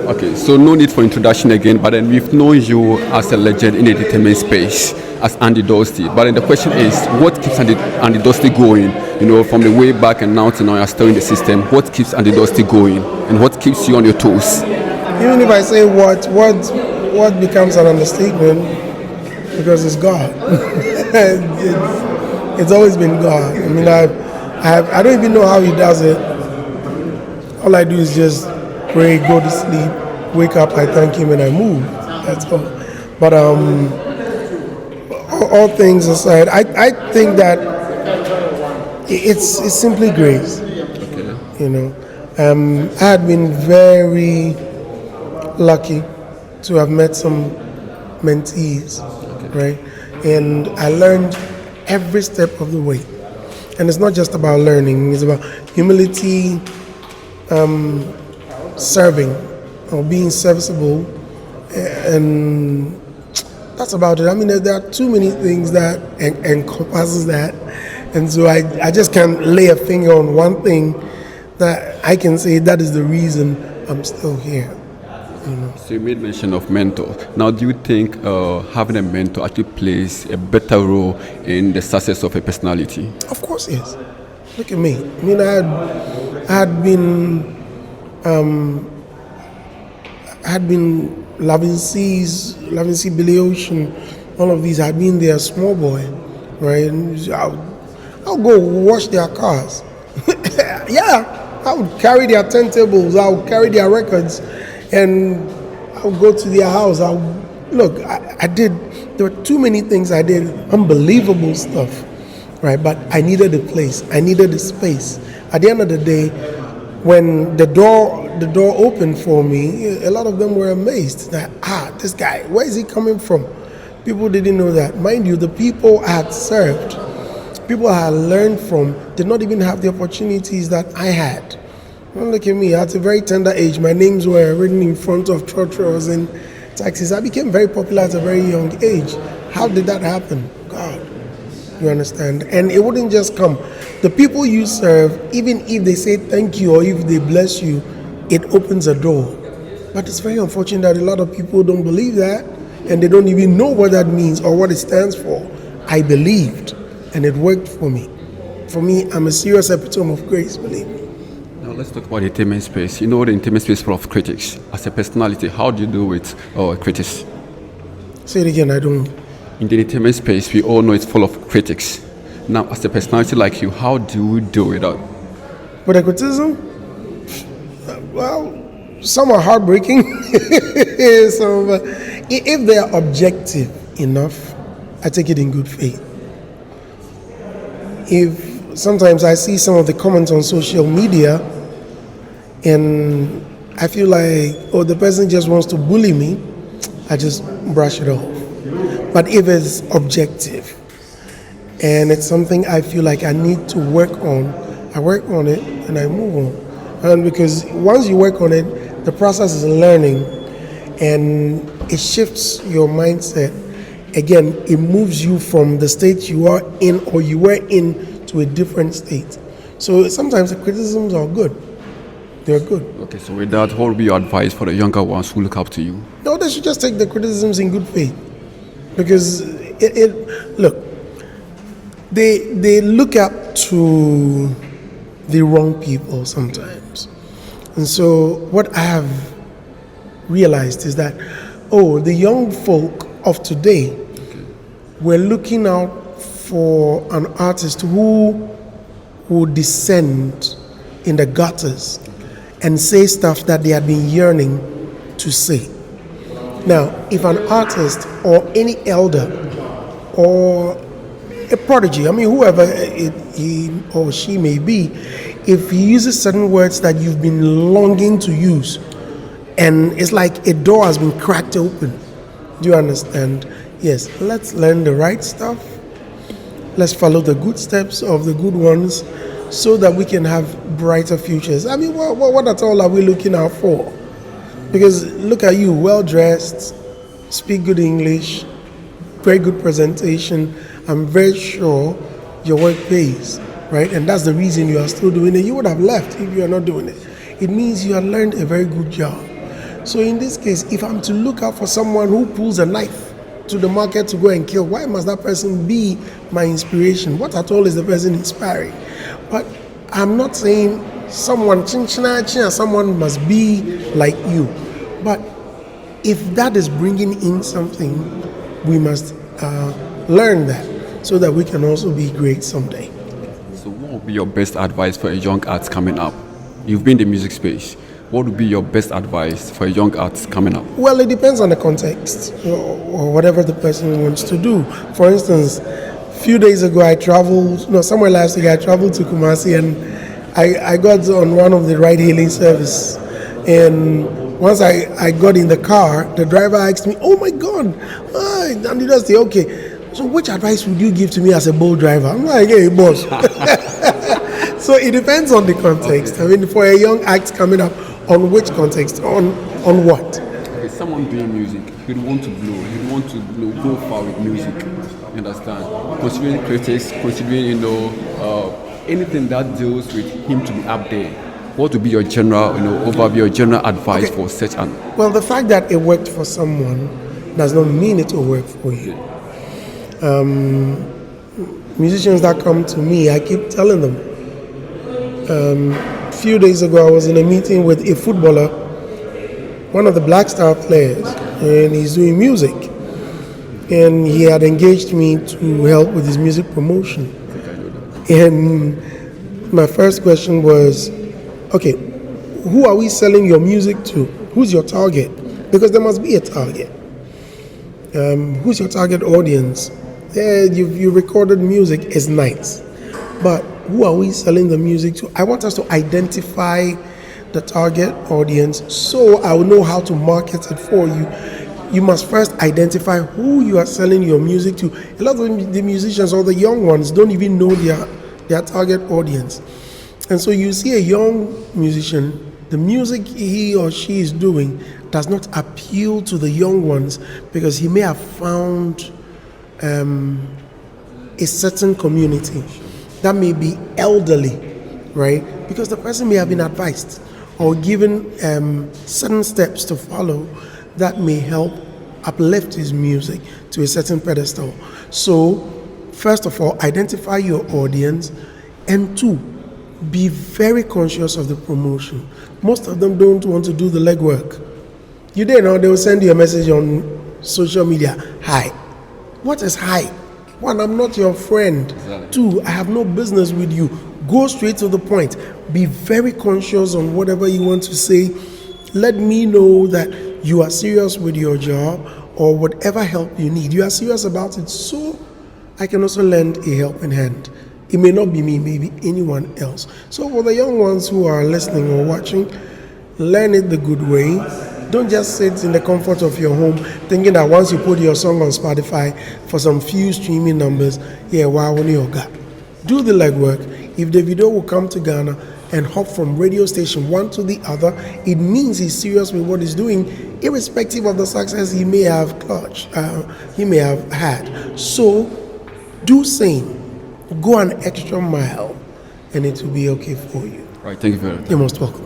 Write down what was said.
Okay, so no need for introduction again, but then we've known you as a legend in the entertainment space as Andy Dosty. But then the question is, what keeps Andy Dosty going? You know, from the way back and now to now, you're still in the system. What keeps Andy Dosty going, and what keeps you on your toes? Even if I say what becomes an understatement, because it's God. it's always been God. I mean, I don't even know how He does it. All I do is just pray, go to sleep, wake up, I thank Him, and I move. That's all. But all things aside, I think that it's simply grace. You know, I had been very lucky to have met some mentees, right? And I learned every step of the way. And it's not just about learning; it's about humility, serving or being serviceable, and that's about it. I mean, there are too many things that encompasses that, and so I just can't lay a finger on one thing that I can say that is the reason I'm still here. You know. So you made mention of mentor. Now, do you think having a mentor actually plays a better role in the success of a personality? Of course, yes. Look at me. I mean, I had been Loving Seas, Loving Sea, Billy Ocean, all of these. I had been there, small boy, right? And I'll go wash their cars. Yeah, I would carry their turntables, I would carry their records, and I would go to their house. I did. There were too many things I did, unbelievable stuff, right? But I needed a place. I needed a space. At the end of the day, when the door opened for me, a lot of them were amazed that, this guy, where is he coming from? People didn't know that. Mind you, the people I had served, people I had learned from, did not even have the opportunities that I had. Well, look at me, at a very tender age, my names were written in front of trotros and taxis. I became very popular at a very young age. How did that happen? God. You understand? And it wouldn't just come. The people you serve, even if they say thank you or if they bless you, it opens a door. But it's very unfortunate that a lot of people don't believe that, and they don't even know what that means or what it stands for. I believed, and it worked for me. For me, I'm a serious epitome of grace, believe me. Now let's talk about the entertainment space. You know, the entertainment space is full of critics. As a personality, how do you deal with critics? Say it again, I don't... In the entertainment space, we all know it's full of critics. Now, as a personality like you, how do you deal with that? With the criticism? Well, some are heartbreaking. If they are objective enough, I take it in good faith. If sometimes I see some of the comments on social media and I feel like, the person just wants to bully me, I just brush it off. But if it's objective and it's something I feel like I need to work on, I work on it and I move on. And because once you work on it, the process is learning and it shifts your mindset. Again, it moves you from the state you are in or you were in to a different state. So sometimes the criticisms are good. They're good. Okay, so with that, what would be your advice for the younger ones who look up to you? No, they should just take the criticisms in good faith. Because look, they look up to the wrong people sometimes. And so what I have realized is that, the young folk of today, we're looking out for an artist who will descend in the gutters and say stuff that they had been yearning to say. Now, if an artist or any elder or a prodigy, I mean, whoever he or she may be, if he uses certain words that you've been longing to use, and it's like a door has been cracked open, do you understand? Yes, let's learn the right stuff. Let's follow the good steps of the good ones so that we can have brighter futures. I mean, what at all are we looking out for? Because look at you, well-dressed, speak good English, very good presentation. I'm very sure your work pays, right? And that's the reason you are still doing it. You would have left if you are not doing it. It means you have learned a very good job. So in this case, if I'm to look out for someone who pulls a knife to the market to go and kill, why must that person be my inspiration? What at all is the person inspiring? But I'm not saying someone someone must be like you. But if that is bringing in something, we must learn that so that we can also be great someday. So what would be your best advice for a young artist coming up? You've been in the music space. What would be your best advice for a young artist coming up? Well, it depends on the context or whatever the person wants to do. For instance, a few days ago somewhere last week I traveled to Kumasi, and I got on one of the ride-hailing service. And once I got in the car, the driver asked me, "Oh my God, and he does say, okay, so which advice would you give to me as a bold driver?" I'm like, "Hey, boss." So it depends on the context. I mean, for a young act coming up, on which context? On what? Okay, someone doing music, he'd want to blow, go far with music. You understand? Considering critics, considering anything that deals with him to be up there. What would be your general, overview, your general advice for such an? Well, the fact that it worked for someone does not mean it will work for you. Musicians that come to me, I keep telling them. A few days ago, I was in a meeting with a footballer, one of the Black Star players, and he's doing music. And he had engaged me to help with his music promotion. And my first question was, okay, who are we selling your music to? Who's your target? Because there must be a target. Who's your target audience? Yeah, you recorded music, is nice. But who are we selling the music to? I want us to identify the target audience so I will know how to market it for you. You must first identify who you are selling your music to. A lot of the musicians or the young ones don't even know their target audience. And so you see a young musician, the music he or she is doing does not appeal to the young ones because he may have found a certain community that may be elderly, right? Because the person may have been advised or given certain steps to follow that may help uplift his music to a certain pedestal. So, first of all, identify your audience, and two, be very conscious of the promotion. Most of them don't want to do the legwork. You didn't know they will send you a message on social media. Hi. What is hi? One, I'm not your friend. Exactly. Two, I have no business with you. Go straight to the point. Be very conscious on whatever you want to say. Let me know that you are serious with your job or whatever help you need. You are serious about it, so I can also lend a helping hand. It may not be me, maybe anyone else. So for the young ones who are listening or watching, learn it the good way. Don't just sit in the comfort of your home thinking that once you put your song on Spotify for some few streaming numbers, wow, you got. Do the legwork. If the video will come to Ghana and hop from radio station one to the other, it means he's serious with what he's doing, irrespective of the success he may have had. So do same. Go an extra mile, and it will be okay for you. Right, thank you very much. You're most welcome.